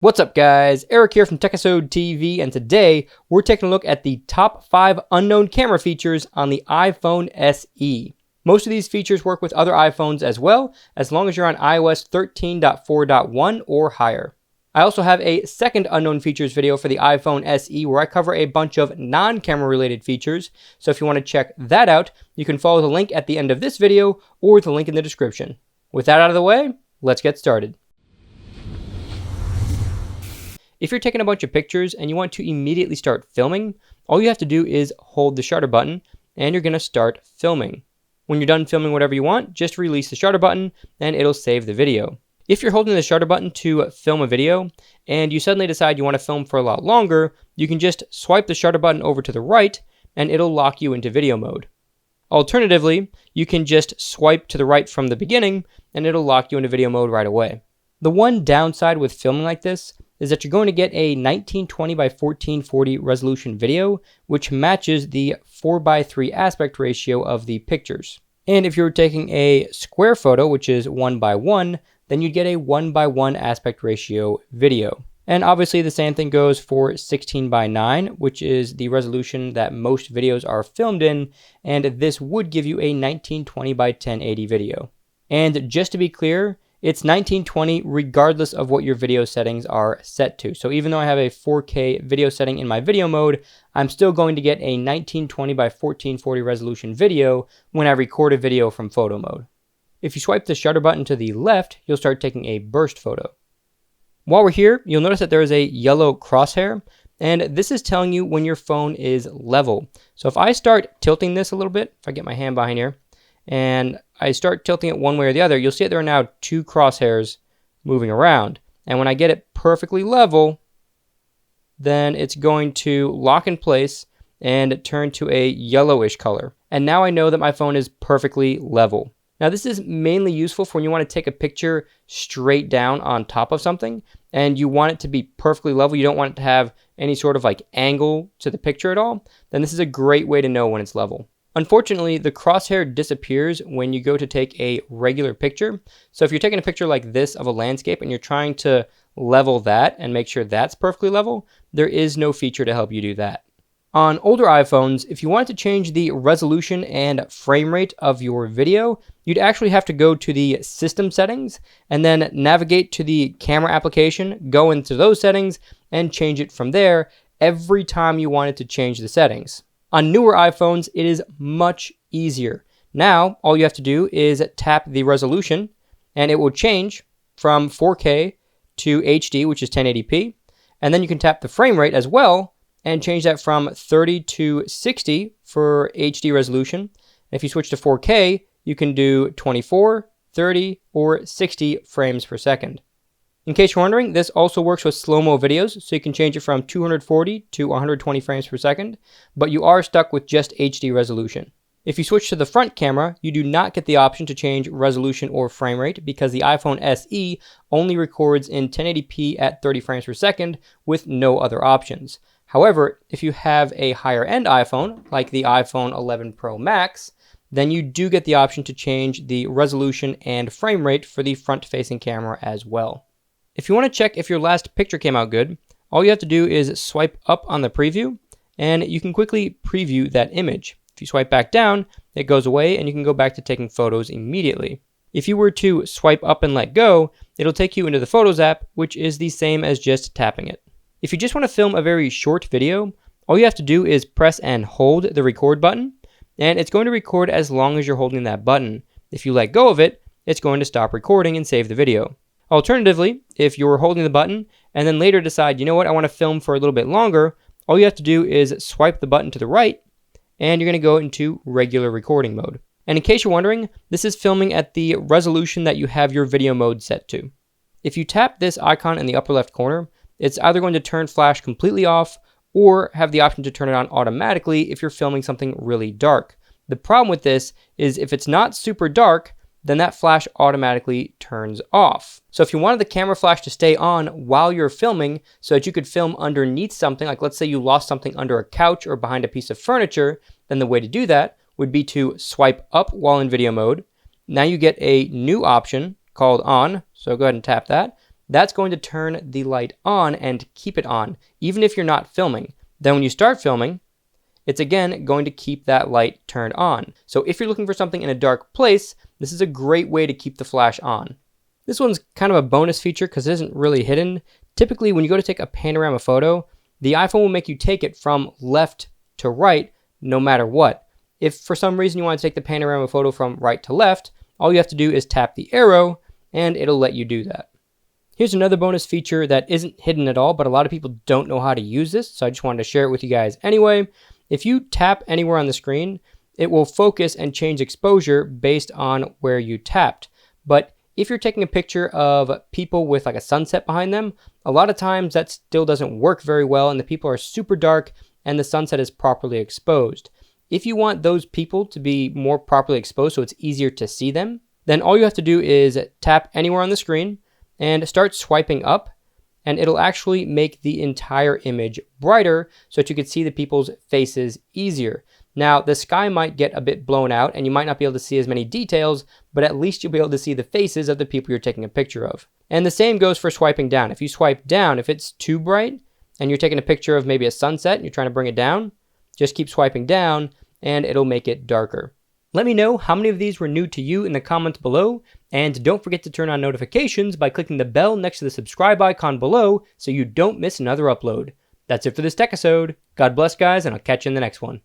What's up guys, Eric here from Techisode TV, and today we're taking a look at the top 5 unknown camera features on the iPhone SE. Most of these features work with other iPhones as well, as long as you're on iOS 13.4.1 or higher. I also have a second unknown features video for the iPhone SE where I cover a bunch of non-camera related features, so if you want to check that out, you can follow the link at the end of this video or the link in the description. With that out of the way, let's get started. If you're taking a bunch of pictures and you want to immediately start filming, all you have to do is hold the shutter button and you're going to start filming. When you're done filming whatever you want, just release the shutter button and it'll save the video. If you're holding the shutter button to film a video and you suddenly decide you want to film for a lot longer, you can just swipe the shutter button over to the right and it'll lock you into video mode. Alternatively, you can just swipe to the right from the beginning and it'll lock you into video mode right away. The one downside with filming like this is that you're going to get a 1920 by 1440 resolution video, which matches the 4:3 aspect ratio of the pictures. And if you were taking a square photo, which is 1:1, then you'd get a 1:1 aspect ratio video. And obviously the same thing goes for 16:9, which is the resolution that most videos are filmed in, and this would give you a 1920 by 1080 video. And just to be clear, it's 1920 regardless of what your video settings are set to. So even though I have a 4K video setting in my video mode, I'm still going to get a 1920 by 1440 resolution video when I record a video from photo mode. If you swipe the shutter button to the left, you'll start taking a burst photo. While we're here, you'll notice that there is a yellow crosshair, and this is telling you when your phone is level. So if I start tilting this a little bit, if I get my hand behind here, and I start tilting it one way or the other, you'll see that there are now 2 crosshairs moving around. And when I get it perfectly level, then it's going to lock in place and turn to a yellowish color. And now I know that my phone is perfectly level. Now this is mainly useful for when you want to take a picture straight down on top of something and you want it to be perfectly level. You don't want it to have any sort of like angle to the picture at all. Then this is a great way to know when it's level. Unfortunately, the crosshair disappears when you go to take a regular picture. So if you're taking a picture like this of a landscape and you're trying to level that and make sure that's perfectly level, there is no feature to help you do that. On older iPhones, if you wanted to change the resolution and frame rate of your video, you'd actually have to go to the system settings and then navigate to the camera application, go into those settings and change it from there every time you wanted to change the settings. On newer iPhones, it is much easier. Now, all you have to do is tap the resolution, and it will change from 4K to HD, which is 1080p. And then you can tap the frame rate as well, and change that from 30 to 60 for HD resolution. And if you switch to 4K, you can do 24, 30, or 60 frames per second. In case you're wondering, this also works with slow-mo videos, so you can change it from 240 to 120 frames per second, but you are stuck with just HD resolution. If you switch to the front camera, you do not get the option to change resolution or frame rate because the iPhone SE only records in 1080p at 30 frames per second with no other options. However, if you have a higher-end iPhone, like the iPhone 11 Pro Max, then you do get the option to change the resolution and frame rate for the front-facing camera as well. If you want to check if your last picture came out good, all you have to do is swipe up on the preview, and you can quickly preview that image. If you swipe back down, it goes away, and you can go back to taking photos immediately. If you were to swipe up and let go, it'll take you into the Photos app, which is the same as just tapping it. If you just want to film a very short video, all you have to do is press and hold the record button, and it's going to record as long as you're holding that button. If you let go of it, it's going to stop recording and save the video. Alternatively, if you're holding the button and then later decide, you know what, I want to film for a little bit longer, all you have to do is swipe the button to the right and you're going to go into regular recording mode. And in case you're wondering, this is filming at the resolution that you have your video mode set to. If you tap this icon in the upper left corner, it's either going to turn flash completely off or have the option to turn it on automatically if you're filming something really dark. The problem with this is if it's not super dark, then that flash automatically turns off. So if you wanted the camera flash to stay on while you're filming so that you could film underneath something, like let's say you lost something under a couch or behind a piece of furniture, then the way to do that would be to swipe up while in video mode. Now you get a new option called on, so go ahead and tap that. that's going to turn the light on and keep it on, even if you're not filming. Then when you start filming, it's again going to keep that light turned on. So if you're looking for something in a dark place, this is a great way to keep the flash on. This one's kind of a bonus feature because it isn't really hidden. Typically, when you go to take a panorama photo, the iPhone will make you take it from left to right no matter what. If for some reason you want to take the panorama photo from right to left, all you have to do is tap the arrow and it'll let you do that. Here's another bonus feature that isn't hidden at all, but a lot of people don't know how to use this, so I just wanted to share it with you guys anyway. If you tap anywhere on the screen, it will focus and change exposure based on where you tapped. But if you're taking a picture of people with like a sunset behind them, a lot of times that still doesn't work very well and the people are super dark and the sunset is properly exposed. If you want those people to be more properly exposed so it's easier to see them, then all you have to do is tap anywhere on the screen and start swiping up, and it'll actually make the entire image brighter so that you can see the people's faces easier. Now, the sky might get a bit blown out and you might not be able to see as many details, but at least you'll be able to see the faces of the people you're taking a picture of. And the same goes for swiping down. If you swipe down, if it's too bright and you're taking a picture of maybe a sunset and you're trying to bring it down, just keep swiping down and it'll make it darker. Let me know how many of these were new to you in the comments below, and don't forget to turn on notifications by clicking the bell next to the subscribe icon below so you don't miss another upload. That's it for this Techisode. God bless, guys, and I'll catch you in the next one.